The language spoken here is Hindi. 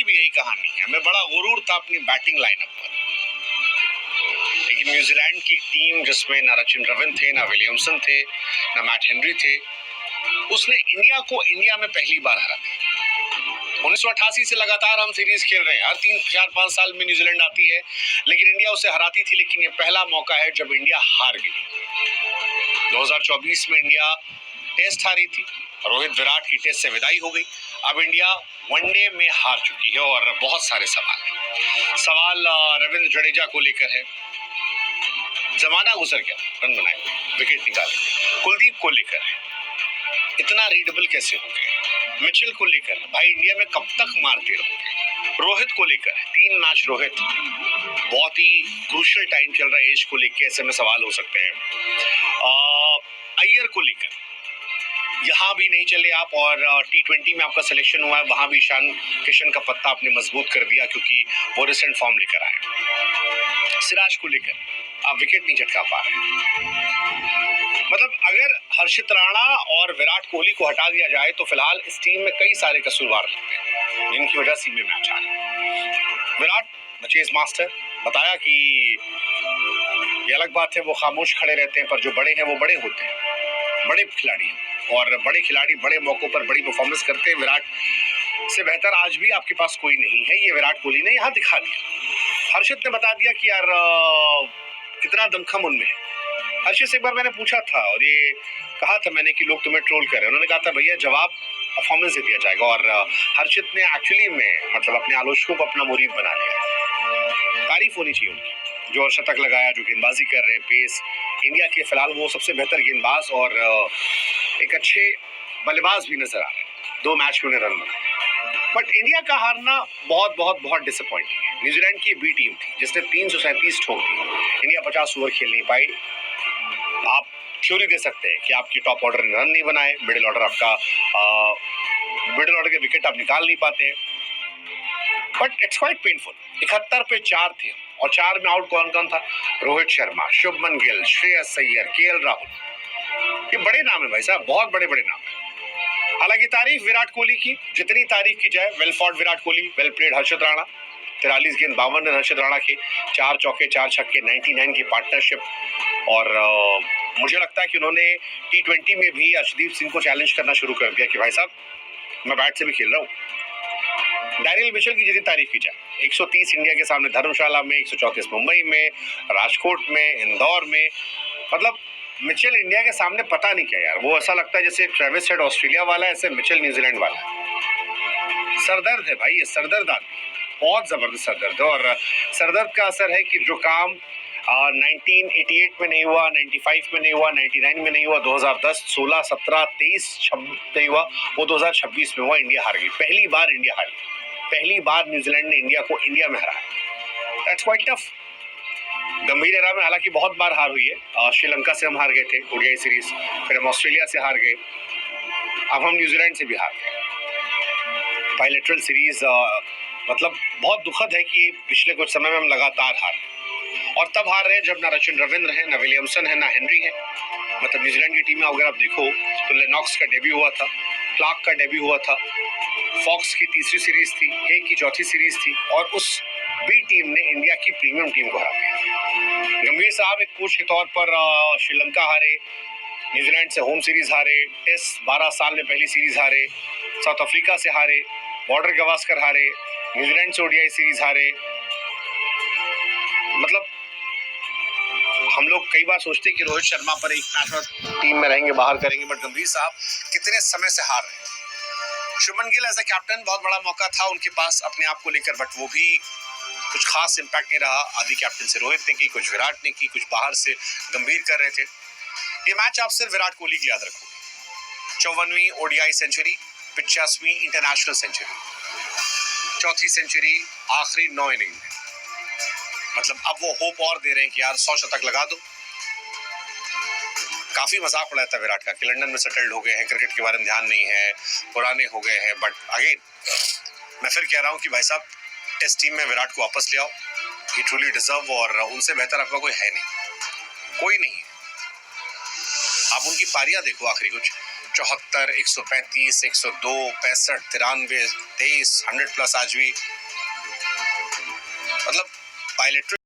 की भी यही कहानी है। हमें बड़ा गुरूर था अपनी बैटिंग लाइनअप पर, लेकिन न्यूजीलैंड की टीम जिसमें ना रचिन रविंद्र थे, ना विलियमसन थे, ना मैट हेनरी थे, उसने इंडिया को इंडिया में पहली बार हरा दिया। 1988 से लगातार हम सीरीज खेल रहे हैं, हर 3-4-5 साल में न्यूजीलैंड आती है, लेकिन इंडिया उसे हराती थी। लेकिन ये पहला मौका है जब इंडिया हार गई। 2024 में इंडिया टेस्ट हारी थी, रोहित विराट की टेस्ट से विदाई हो गई। अब इंडिया वनडे में हार चुकी है और बहुत सारे सवाल रविंद्र जडेजा को लेकर है। जमाना गुजर गया, रन बनाए, विकेट निकाले। कुलदीप को लेकर है, इतना रीडेबल कैसे हो गए। मिचेल को लेकर भाई इंडिया में कब तक मारते रहोगे। रोहित को लेकर 3 मैच रोहित, बहुत ही क्रूशियल टाइम चल रहा है एज को लेकर, ऐसे में सवाल हो सकते हैं। अय्यर को लेकर यहाँ भी नहीं चले आप, और T20 में आपका सिलेक्शन हुआ है, वहां भी ईशान किशन का पत्ता आपने मजबूत कर दिया क्योंकि वो रिसेंट फॉर्म लेकर आए। सिराज को लेकर आप विकेट नहीं झटका पा रहे। मतलब अगर हर्षित राणा और विराट कोहली को हटा दिया जाए तो फिलहाल इस टीम में कई सारे कसूरवार लगते हैं जिनकी वजह से में मैच आ रहे। विराट चेज मास्टर, बताया कि ये अलग बात है वो खामोश खड़े रहते हैं, पर जो बड़े हैं वो बड़े होते हैं, बड़े खिलाड़ी हैं, और बड़े खिलाड़ी बड़े मौकों पर बड़ी परफॉर्मेंस करते हैं। विराट से बेहतर आज भी आपके पास कोई नहीं है, ये विराट कोहली ने यहाँ दिखा दिया। हर्षित ने बता दिया कि यार कितना दमखम उनमें है। हर्षित से एक बार मैंने पूछा था और ये कहा था मैंने कि लोग तुम्हें ट्रोल कर रहे हैं, उन्होंने कहा था भैया जवाब परफॉर्मेंस से दिया जाएगा। और हर्षित ने एक्चुअली में मतलब अपने आलोचकों को अपना मुरीद बना लिया। तारीफ होनी चाहिए उनकी, जो शतक लगाया, जो गेंदबाजी कर रहे हैं, पेस इंडिया के फिलहाल वो सबसे बेहतर गेंदबाज और एक अच्छे बल्लेबाज भी नजर आ रहे हैं। 2 मैच में उन्हें रन बनाए, बट इंडिया का हारना बहुत बहुत बहुत डिसअपॉइंटिंग है। न्यूजीलैंड की बी टीम थी जिसने 337 ठोक दी, इंडिया 50 ओवर खेल नहीं पाई। आप थ्योरी दे सकते हैं कि आपकी टॉप ऑर्डर ने रन नहीं बनाए, मिडिल ऑर्डर आपका मिडिल ऑर्डर के विकेट आप निकाल नहीं पाते, बट इट्स क्वाइट पेनफुल। 71 पे 4 थे और 4 में आउट कौन कौन था? रोहित शर्मा, शुभमन गिल, श्रेयस अय्यर, KL राहुल। ये बड़े नाम है भाई साहब, बहुत बड़े बड़े नाम है। हालांकि तारीफ विराट कोहली की जितनी तारीफ की जाए, well fought Virat Kohli, well played Harshit Rana. 43 गेंद 52 रन हर्षित राणा के, 4 चौके 4 छक्के, 99 की पार्टनरशिप। और मुझे लगता है कि उन्होंने T20 में भी अर्शदीप सिंह को चैलेंज करना शुरू कर दिया कि भाई साहब मैं बैट से भी खेल रहा हूँ। डैरियल मिचेल की जितनी तारीफ की जाए, 130 इंडिया के सामने धर्मशाला में, 134 मुंबई में, राजकोट में, इंदौर में, मतलब मिचेल इंडिया के सामने पता नहीं क्या यार, वो ऐसा लगता है जैसे ट्रेविस हेड ऑस्ट्रेलिया वाला है, ऐसे मिचेल न्यूजीलैंड वाला है। सरदर्द है भाई, ये सरदर्द आदमी, बहुत जबरदस्त सरदर्द है। और सरदर्द का असर है कि जो काम 1988 में नहीं हुआ, 95 में नहीं हुआ, 99 में नहीं हुआ, 2010, 16, 17, 23, 26 नहीं हुआ, वो 2026 में हुआ। इंडिया हार गई, पहली बार इंडिया हारी, पहली बार न्यूजीलैंड ने इंडिया को इंडिया में हराया। That's quite tough. गंभीर एरा में हालांकि बहुत बार हार हुई है, श्रीलंका से हम हार गए थे ओडीआई सीरीज, फिर हम ऑस्ट्रेलिया से हार गए, अब हम न्यूजीलैंड से भी हार गए। बायलैटरल सीरीज मतलब बहुत दुखद है कि पिछले कुछ समय में हम लगातार हार रहे, और तब हार रहे जब ना रचिन रविंद्र है, ना विलियमसन है, ना हेनरी है। मतलब न्यूजीलैंड की टीम में अगर आप देखो तो लेनॉक्स का डेब्यू हुआ था, क्लार्क का डेब्यू हुआ था, फॉक्स की तीसरी सीरीज थी, हे की चौथी सीरीज थी, और उस बी टीम ने इंडिया की प्रीमियम टीम को हरा दिया। गंभीर साहब एक कोच के तौर पर श्रीलंका हारे, न्यूजीलैंड से होम सीरीज हारे, टेस्ट 12 साल में पहली सीरीज हारे, साउथ अफ्रीका से हारे, बॉर्डर गवास्कर हारे, न्यूजीलैंड से ओडीआई सीरीज हारे। मतलब हम लोग कई बार सोचते हैं कि रोहित शर्मा पर एक मैच और टीम में रहेंगे, बाहर करेंगे, बट गंभीर साहब कितने समय से हार रहे हैं। Shubman Gill as a captain बहुत बड़ा मौका था उनके पास अपने आप को लेकर, बट वो भी कुछ खास इम्पैक्ट नहीं रहा। आधी कैप्टन से रोहित ने की, कुछ विराट ने की, कुछ बाहर से गंभीर कर रहे थे। ये मैच आप सिर्फ विराट कोहली की याद रखोगे। 54वीं ओडीआई सेंचुरी, 85वीं इंटरनेशनल सेंचुरी, चौथी सेंचुरी आखिरी 9 इनिंग में। मतलब अब वो होप और दे रहे हैं कि यार 100 शतक लगा दो। काफी मजाक उड़ाया था विराट का कि लंदन में सेटल्ड हो गए हैं, क्रिकेट के बारे में ध्यान नहीं है, पुराने हो गए हैं। बट अगेन मैं फिर कह रहा हूँ कि भाई साहब टेस्ट टीम में विराट को वापस ले आओ, ही ट्रूली डिजर्व, और उनसे बेहतर आपका कोई है नहीं, कोई नहीं है। आप उनकी पारियां देखो आखिरी कुछ 74, 135, 102, 65, 93, 23, 100 प्लस आज भी, मतलब बायलेटरल